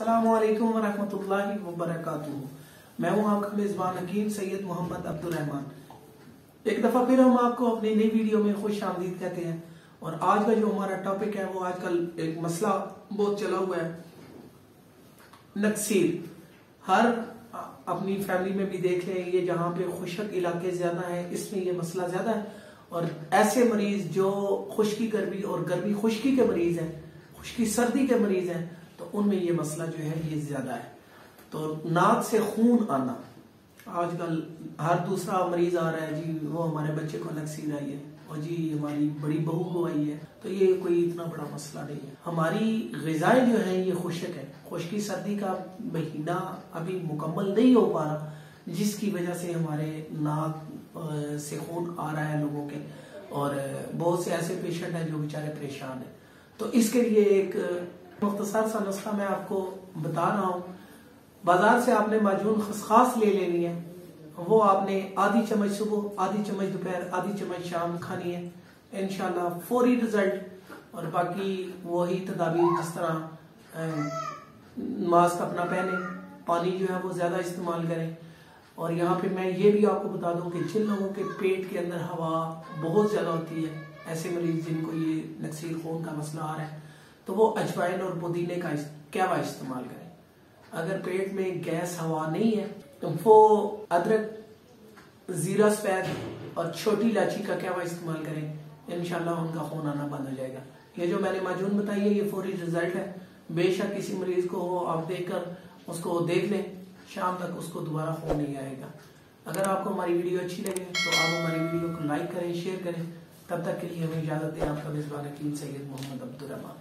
अस्सलामुअलैकुम वरहमतुल्लाहि वबरकातुहू। मैं हूँ आपका मेज़बान हकीम सैयद मोहम्मद अब्दुल रहमान। एक दफ़ा फिर हम आपको अपनी नई वीडियो में खुश आमदीद कहते हैं। और आज का जो हमारा टॉपिक है वो आजकल एक मसला बहुत चला हुआ है, नक्सीर। हर अपनी फैमिली में भी देख लें, ये जहाँ पे खुशक इलाके ज्यादा है इसमें ये मसला ज्यादा है। और ऐसे मरीज जो खुश्की गर्मी और गर्मी खुश्की के मरीज हैं, खुश्की सर्दी के मरीज हैं, तो उनमें ये मसला जो है ये ज्यादा है। तो नाक से खून आना, आजकल हर दूसरा मरीज आ रहा है, जी वो हमारे बच्चे को नक्सीर आई है, और जी हमारी बड़ी बहू को आई है। तो ये कोई इतना बड़ा मसला नहीं है। हमारी ग़िज़ाएं जो है ये खुशक है, खुश्की सर्दी का महीना अभी मुकम्मल नहीं हो पा रहा, जिसकी वजह से हमारे नाक से खून आ रहा है लोगों के, और बहुत से ऐसे पेशेंट हैं जो बेचारे परेशान हैं। तो इसके लिए एक मुख्तसर सा नुस्खा मैं आपको बता रहा हूँ। बाजार से आपने माजून खसखास ले लेनी है, वो आपने आधी चम्मच सुबह, आधी चम्मच दोपहर, आधी चम्मच शाम खानी है। इंशाल्लाह फौरी रिजल्ट। और बाकी वही तदाबीर, जिस तरह मास्क अपना पहने, पानी जो है वो ज्यादा इस्तेमाल करें। और यहाँ पे मैं ये भी आपको बता दूं कि जिन लोगों के पेट के अंदर हवा बहुत ज्यादा होती है, ऐसे मरीज जिनको ये नक्सीर खून का मसला आ रहा है, तो वो अजवाइन और पुदीने का कहवा इस्तेमाल करें। अगर पेट में गैस हवा नहीं है तो वो अदरक, जीरा सफेद और छोटी इलायची का कहवा इस्तेमाल करें। इंशाल्लाह उनका खून आना बंद हो जाएगा। ये जो मैंने माजून बताई है ये फौरी रिजल्ट है। बेशक किसी मरीज को हो, आप देखकर उसको देख लें, शाम तक उसको दोबारा खून नहीं आएगा। अगर आपको हमारी वीडियो अच्छी लगे तो आप हमारी वीडियो को लाइक करें, शेयर करें। तब तक के लिए हमें इजाजत दें। आपका मेज़बान हकीम सैयद मोहम्मद अब्दुल रहमान।